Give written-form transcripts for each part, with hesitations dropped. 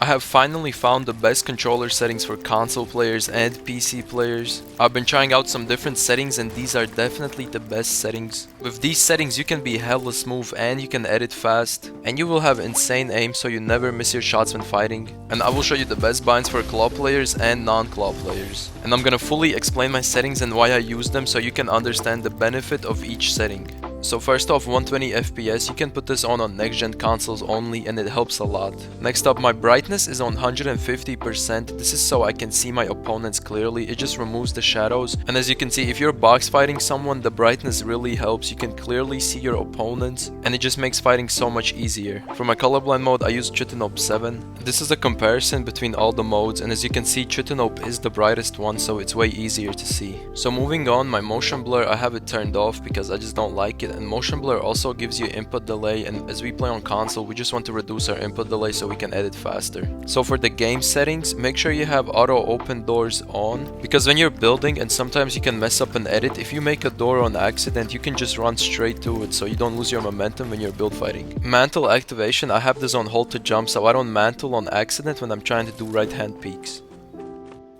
I have finally found the best controller settings for console players and PC players. I've been trying out some different settings and these are definitely the best settings. With these settings you can be hella smooth and you can edit fast. And you will have insane aim so you never miss your shots when fighting. And I will show you the best binds for claw players and non-claw players. And I'm gonna fully explain my settings and why I use them so you can understand the benefit of each setting. So first off, 120 FPS, you can put this on next gen consoles only and it helps a lot. Next up, my brightness is on 150%. This is so I can see my opponents clearly. It just removes the shadows. And as you can see, if you're box fighting someone, the brightness really helps. You can clearly see your opponents and it just makes fighting so much easier. For my colorblind mode, I use Chitanope 7. This is a comparison between all the modes and as you can see, Chitanope is the brightest one so it's way easier to see. So moving on, my motion blur, I have it turned off because I just don't like it. And motion blur also gives you input delay, and as we play on console we just want to reduce our input delay so we can edit faster. So for the game settings, make sure you have auto open doors on, because when you're building and sometimes you can mess up an edit, if you make a door on accident you can just run straight to it so you don't lose your momentum when you're build fighting. Mantle activation, I have this on hold to jump so I don't mantle on accident when I'm trying to do right hand peeks.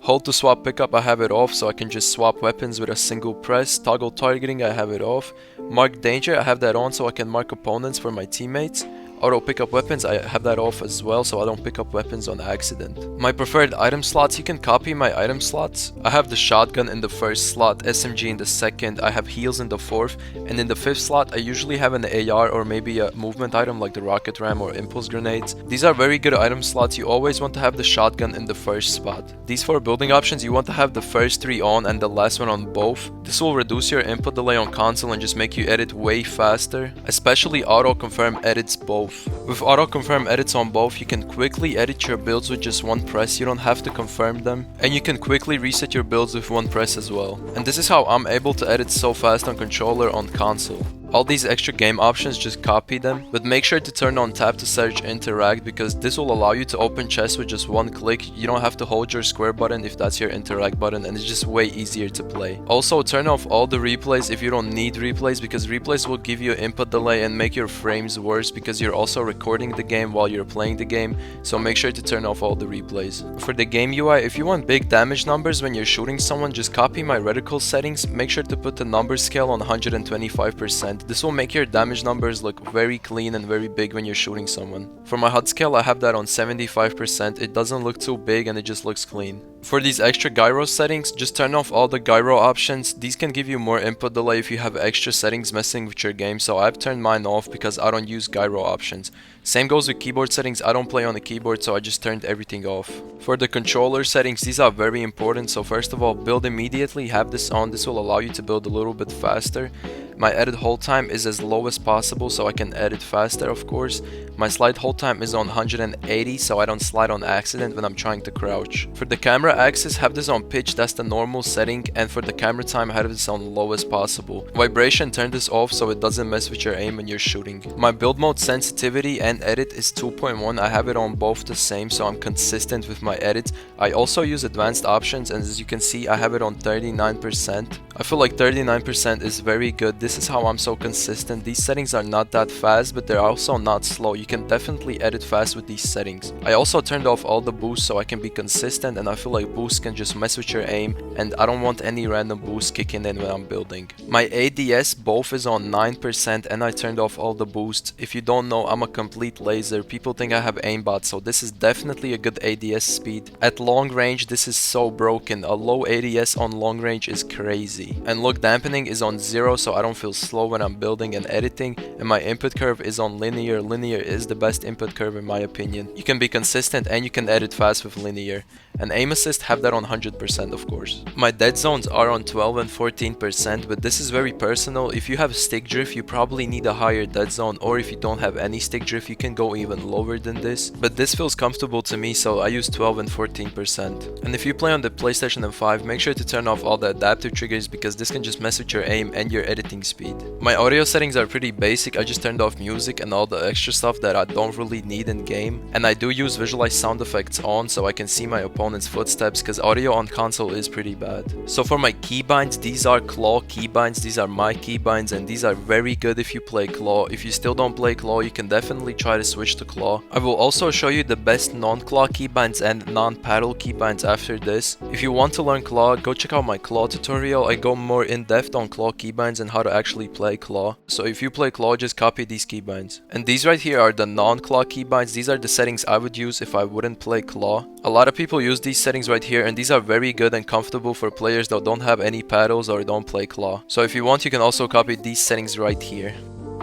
Hold to swap pickup, I have it off so I can just swap weapons with a single press. Toggle targeting, I have it off. Mark danger, I have that on so I can mark opponents for my teammates. Auto pick up weapons, I have that off as well so I don't pick up weapons on accident. My preferred item slots, you can copy my item slots. I have the shotgun in the first slot, SMG in the second, I have heals in the fourth, and in the fifth slot I usually have an AR or maybe a movement item like the rocket ram or impulse grenades. These are very good item slots. You always want to have the shotgun in the first spot. These 4 building options, you want to have the first 3 on and the last one on both. This will reduce your input delay on console and just make you edit way faster, especially auto confirm edits both. With auto confirm edits on both, you can quickly edit your builds with just one press. You don't have to confirm them, and you can quickly reset your builds with one press as well. And this is how I'm able to edit so fast on controller on console. All these extra game options, just copy them, but make sure to turn on tap to search interact because this will allow you to open chests with just one click. You don't have to hold your square button if that's your interact button, and it's just way easier to play. Also, turn off all the replays if you don't need replays because replays will give you input delay and make your frames worse because you're also recording the game while you're playing the game, so make sure to turn off all the replays. For the game UI, if you want big damage numbers when you're shooting someone, just copy my reticle settings. Make sure to put the number scale on 125%. This will make your damage numbers look very clean and very big when you're shooting someone. For my HUD scale, I have that on 75%. It doesn't look too big and it just looks clean. For these extra gyro settings, just turn off all the gyro options. These can give you more input delay if you have extra settings messing with your game, so I've turned mine off because I don't use gyro options. Same goes with keyboard settings. I don't play on the keyboard, so I just turned everything off. For the controller settings, these are very important. So first of all, build immediately, have this on. This will allow you to build a little bit faster. My edit hold time is as low as possible so I can edit faster, of course. My slide hold time is on 180 so I don't slide on accident when I'm trying to crouch. For the camera axis, have this on pitch, that's the normal setting, and for the camera time, have this on low as possible. Vibration, turn this off so it doesn't mess with your aim when you're shooting. My build mode sensitivity and edit is 2.1. I have it on both the same so I'm consistent with my edits. I also use advanced options, and as you can see, I have it on 39%. I feel like 39% is very good. This is how I'm so consistent. These settings are not that fast, but they're also not slow. You can definitely edit fast with these settings. I also turned off all the boosts so I can be consistent, and I feel like boosts can just mess with your aim, and I don't want any random boosts kicking in when I'm building. My ADS both is on 9% and I turned off all the boosts. If you don't know, I'm a complete laser. People think I have aimbot, so this is definitely a good ADS speed. At long range, this is so broken. A low ADS on long range is crazy. And look dampening is on 0 so I don't feel slow when I'm building and editing, and my input curve is on linear. Linear is the best input curve in my opinion. You can be consistent and you can edit fast with linear. And aim assist, have that on 100% of course. My dead zones are on 12 and 14%, but this is very personal. If you have stick drift, you probably need a higher dead zone, or if you don't have any stick drift, you can go even lower than this. But this feels comfortable to me, so I use 12 and 14%. And if you play on the PlayStation 5, make sure to turn off all the adaptive triggers because this can just mess with your aim and your editing speed. My audio settings are pretty basic. I just turned off music and all the extra stuff that I don't really need in game, and I do use visualize sound effects on so I can see my opponent's footsteps, because audio on console is pretty bad. So for my keybinds, these are claw keybinds. These are my keybinds, and these are very good if you play claw. If you still don't play claw, you can definitely try to switch to claw. I will also show you the best non-claw keybinds and non-paddle keybinds after this. If you want to learn claw, go check out my claw tutorial. I go more in depth on claw keybinds and how to actually play claw. So if you play claw, just copy these keybinds. And these right here are the non-claw keybinds. These are the settings I would use if I wouldn't play claw. A lot of people use these settings right here, and these are very good and comfortable for players that don't have any paddles or don't play claw. So if you want, you can also copy these settings right here.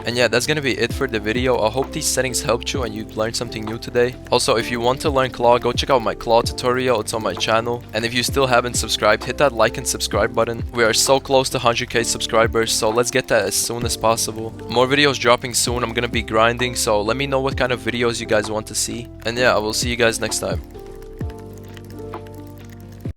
And yeah, that's gonna be it for the video. I hope these settings helped you and you learned something new today. Also, if you want to learn claw, go check out my claw tutorial. It's on my channel. And if you still haven't subscribed, hit that like and subscribe button. We are so close to 100k subscribers, so let's get that as soon as possible. More videos dropping soon. I'm gonna be grinding, so let me know what kind of videos you guys want to see. And yeah, I will see you guys next time.